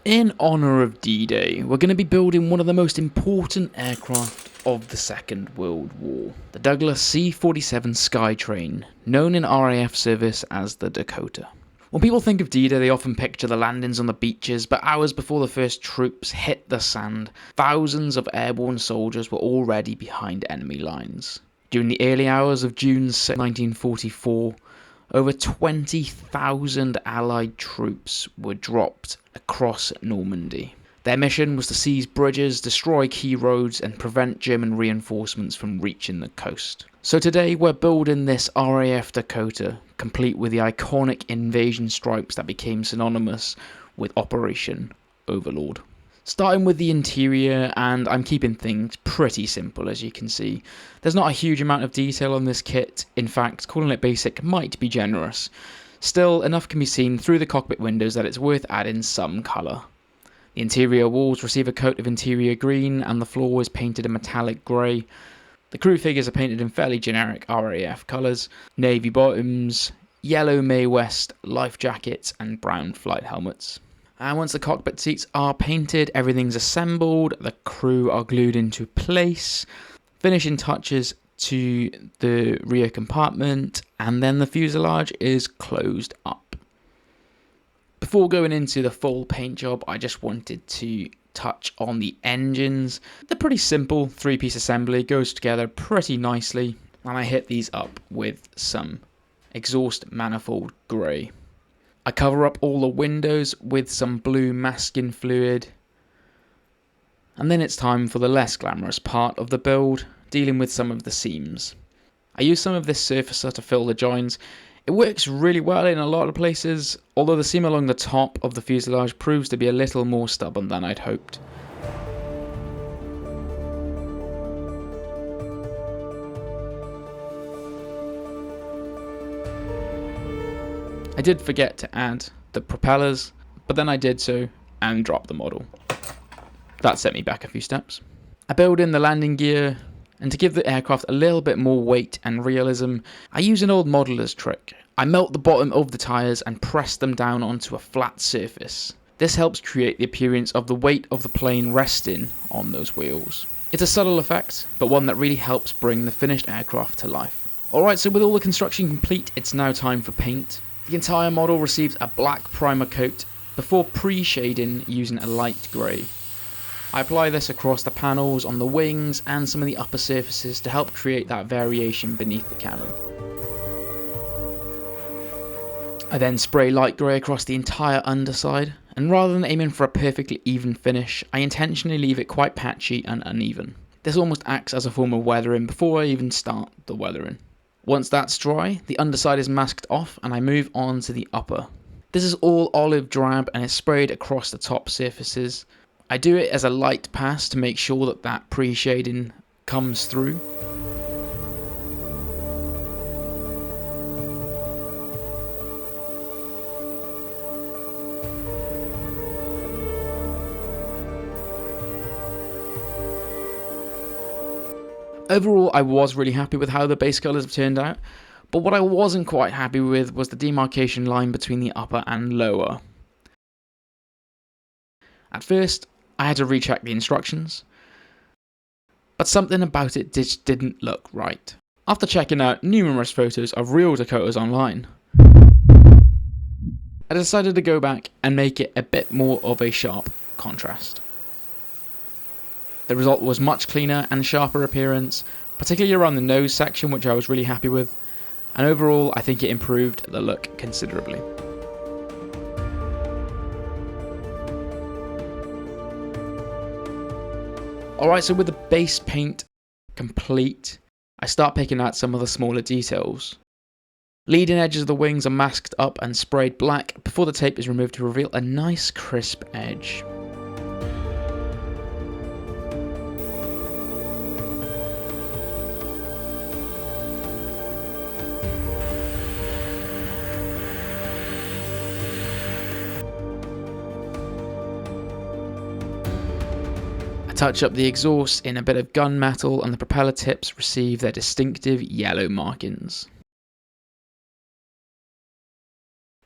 In honour of D-Day, we're going to be building one of the most important aircraft of the Second World War, the Douglas C-47 Skytrain, known in RAF service as the Dakota. When people think of D-Day, they often picture the landings on the beaches, but hours before the first troops hit the sand, thousands of airborne soldiers were already behind enemy lines. During the early hours of June 1944, over 20,000 Allied troops were dropped across Normandy. Their mission was to seize bridges, destroy key roads, and prevent German reinforcements from reaching the coast. So today we're building this RAF Dakota, complete with the iconic invasion stripes that became synonymous with Operation Overlord. Starting with the interior, and I'm keeping things pretty simple, as you can see. There's not a huge amount of detail on this kit. In fact, calling it basic might be generous. Still, enough can be seen through the cockpit windows that it's worth adding some colour. The interior walls receive a coat of interior green, and the floor is painted a metallic grey. The crew figures are painted in fairly generic RAF colours: navy bottoms, yellow Mae West life jackets, and brown flight helmets. And once the cockpit seats are painted, everything's assembled, the crew are glued into place, finishing touches to the rear compartment, and then the fuselage is closed up. Before going into the full paint job, I just wanted to touch on the engines. They're pretty simple, three-piece assembly, goes together pretty nicely, and I hit these up with some exhaust manifold grey. I cover up all the windows with some blue masking fluid. And then it's time for the less glamorous part of the build, dealing with some of the seams. I use some of this surfacer to fill the joins. It works really well in a lot of places, although the seam along the top of the fuselage proves to be a little more stubborn than I'd hoped. I did forget to add the propellers, but then I did so and dropped the model. That set me back a few steps. I build in the landing gear, and to give the aircraft a little bit more weight and realism, I use an old modeller's trick. I melt the bottom of the tyres and press them down onto a flat surface. This helps create the appearance of the weight of the plane resting on those wheels. It's a subtle effect, but one that really helps bring the finished aircraft to life. Alright, so with all the construction complete, it's now time for paint. The entire model receives a black primer coat before pre-shading using a light grey. I apply this across the panels, on the wings, and some of the upper surfaces to help create that variation beneath the camera. I then spray light grey across the entire underside, and rather than aiming for a perfectly even finish, I intentionally leave it quite patchy and uneven. This almost acts as a form of weathering before I even start the weathering. Once that's dry, the underside is masked off and I move on to the upper. This is all olive drab and is sprayed across the top surfaces. I do it as a light pass to make sure that pre-shading comes through. Overall, I was really happy with how the base colours have turned out, but what I wasn't quite happy with was the demarcation line between the upper and lower. At first, I had to recheck the instructions, but something about it just didn't look right. After checking out numerous photos of real Dakotas online, I decided to go back and make it a bit more of a sharp contrast. The result was much cleaner and sharper appearance, particularly around the nose section, which I was really happy with, and overall I think it improved the look considerably. Alright, so with the base paint complete, I start picking out some of the smaller details. Leading edges of the wings are masked up and sprayed black before the tape is removed to reveal a nice crisp edge. Touch up the exhaust in a bit of gunmetal and the propeller tips receive their distinctive yellow markings.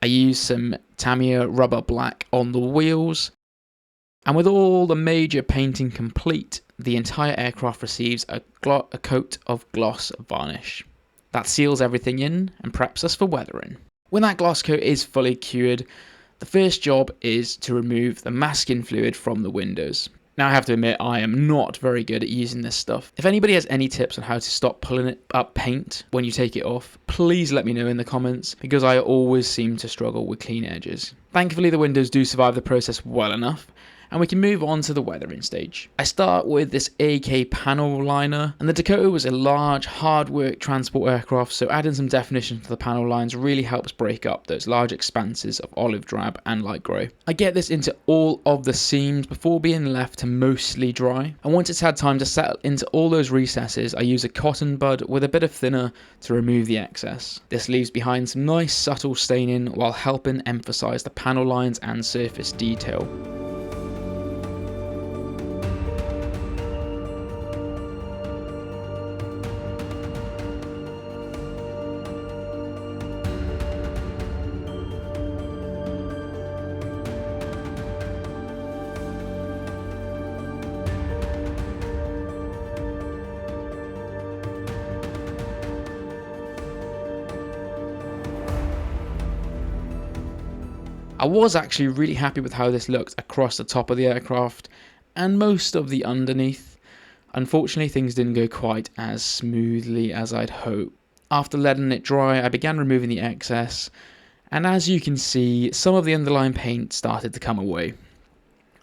I used some Tamiya rubber black on the wheels And with all the major painting complete, the entire aircraft receives a coat of gloss varnish. That seals everything in and preps us for weathering. When that gloss coat is fully cured, the first job is to remove the masking fluid from the windows. Now I have to admit, I am not very good at using this stuff. If anybody has any tips on how to stop pulling up paint when you take it off, please let me know in the comments, because I always seem to struggle with clean edges. Thankfully the windows do survive the process well enough, and we can move on to the weathering stage. I start with this AK panel liner, and the Dakota was a large, hard work transport aircraft, so adding some definition to the panel lines really helps break up those large expanses of olive drab and light grey. I get this into all of the seams before being left to mostly dry, and once it's had time to settle into all those recesses, I use a cotton bud with a bit of thinner to remove the excess. This leaves behind some nice subtle staining while helping emphasise the panel lines and surface detail. I was actually really happy with how this looked across the top of the aircraft and most of the underneath. Unfortunately, things didn't go quite as smoothly as I'd hoped. After letting it dry, I began removing the excess, and as you can see, some of the underlying paint started to come away.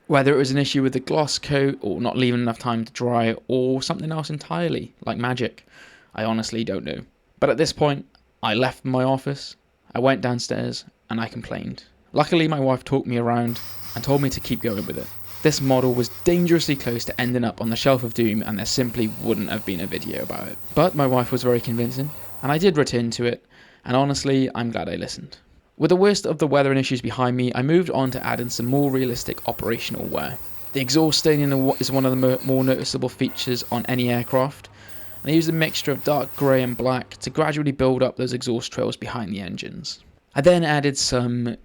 Whether it was an issue with the gloss coat, or not leaving enough time to dry, or something else entirely, like magic, I honestly don't know. But at this point, I left my office, I went downstairs, and I complained. Luckily, my wife talked me around and told me to keep going with it. This model was dangerously close to ending up on the shelf of doom, and there simply wouldn't have been a video about it. But my wife was very convincing, and I did return to it, and honestly, I'm glad I listened. With the worst of the weathering issues behind me, I moved on to adding some more realistic operational wear. The exhaust staining is one of the more noticeable features on any aircraft, and I used a mixture of dark grey and black to gradually build up those exhaust trails behind the engines. I then added some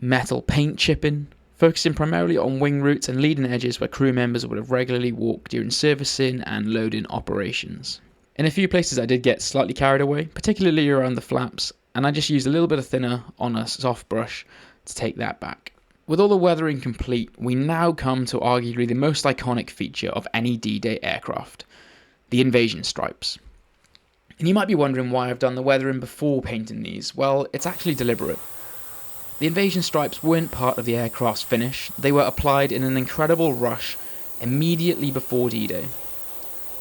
metal paint chipping, focusing primarily on wing roots and leading edges where crew members would have regularly walked during servicing and loading operations. In a few places I did get slightly carried away, particularly around the flaps, and I just used a little bit of thinner on a soft brush to take that back. With all the weathering complete, we now come to arguably the most iconic feature of any D-Day aircraft, the invasion stripes. And you might be wondering why I've done the weathering before painting these. Well, it's actually deliberate. The invasion stripes weren't part of the aircraft's finish, they were applied in an incredible rush immediately before D-Day.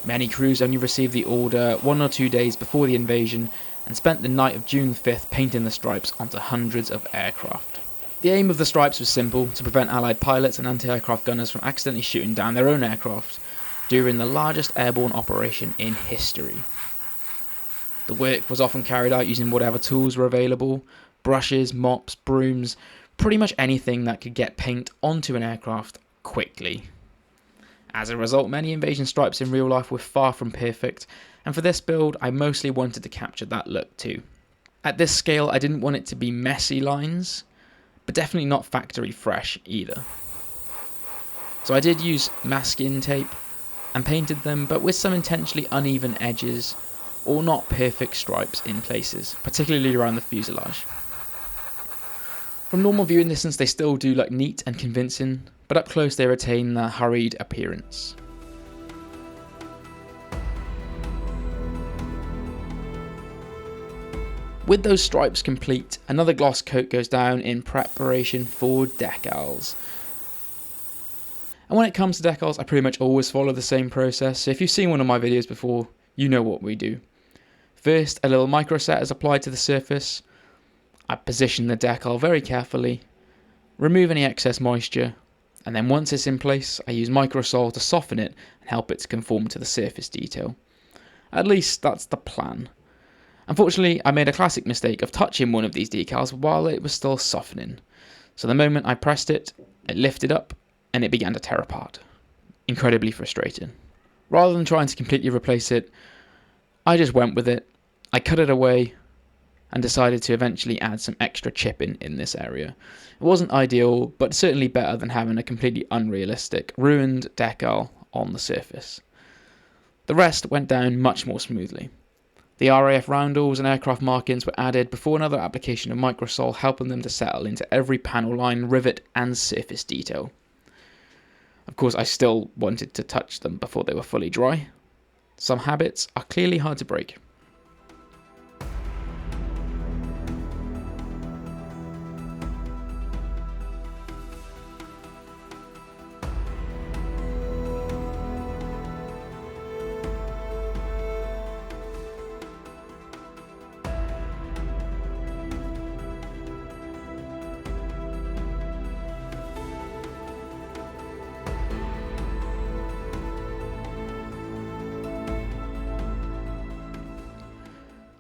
Many crews only received the order 1 or 2 days before the invasion and spent the night of June 5th painting the stripes onto hundreds of aircraft. The aim of the stripes was simple, to prevent Allied pilots and anti-aircraft gunners from accidentally shooting down their own aircraft during the largest airborne operation in history. The work was often carried out using whatever tools were available, brushes, mops, brooms, pretty much anything that could get paint onto an aircraft quickly. As a result, many invasion stripes in real life were far from perfect, and for this build I mostly wanted to capture that look too. At this scale I didn't want it to be messy lines, but definitely not factory fresh either. So I did use masking tape and painted them, but with some intentionally uneven edges or not perfect stripes in places, particularly around the fuselage. From normal viewing distance they still do look neat and convincing, but up close they retain their hurried appearance. With those stripes complete, another gloss coat goes down in preparation for decals. And when it comes to decals, I pretty much always follow the same process, so if you've seen one of my videos before, you know what we do. First, a little microset is applied to the surface. I position the decal very carefully, remove any excess moisture, and then once it's in place, I use microsol to soften it and help it to conform to the surface detail. At least that's the plan. Unfortunately, I made a classic mistake of touching one of these decals while it was still softening. So the moment I pressed it, it lifted up and it began to tear apart. Incredibly frustrating. Rather than trying to completely replace it, I just went with it. I cut it away and decided to eventually add some extra chipping in this area. It wasn't ideal, but certainly better than having a completely unrealistic, ruined decal on the surface. The rest went down much more smoothly. The RAF roundels and aircraft markings were added before another application of microsol, helping them to settle into every panel line, rivet and surface detail. Of course, I still wanted to touch them before they were fully dry. Some habits are clearly hard to break.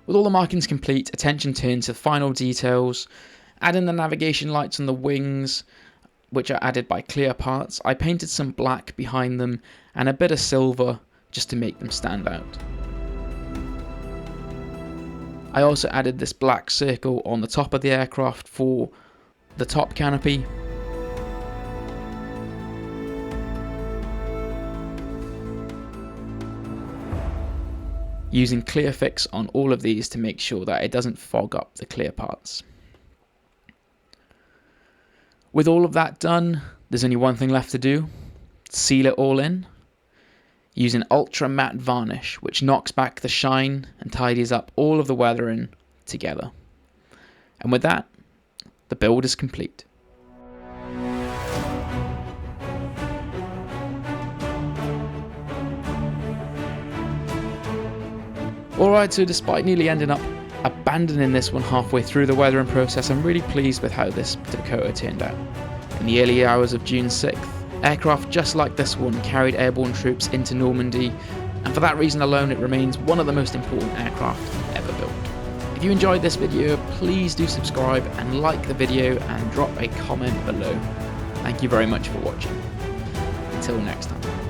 With all the markings complete, attention turned to the final details, adding the navigation lights on the wings, which are added by clear parts. I painted some black behind them and a bit of silver just to make them stand out. I also added this black circle on the top of the aircraft for the top canopy. Using clear fix on all of these to make sure that it doesn't fog up the clear parts. With all of that done, there's only one thing left to do: seal it all in using ultra matte varnish, which knocks back the shine and tidies up all of the weathering together. And with that, the build is complete. Alright, so despite nearly ending up abandoning this one halfway through the weathering process, I'm really pleased with how this Dakota turned out. In the early hours of June 6th, aircraft just like this one carried airborne troops into Normandy, and for that reason alone it remains one of the most important aircraft ever built. If you enjoyed this video, please do subscribe and like the video and drop a comment below. Thank you very much for watching. Until next time.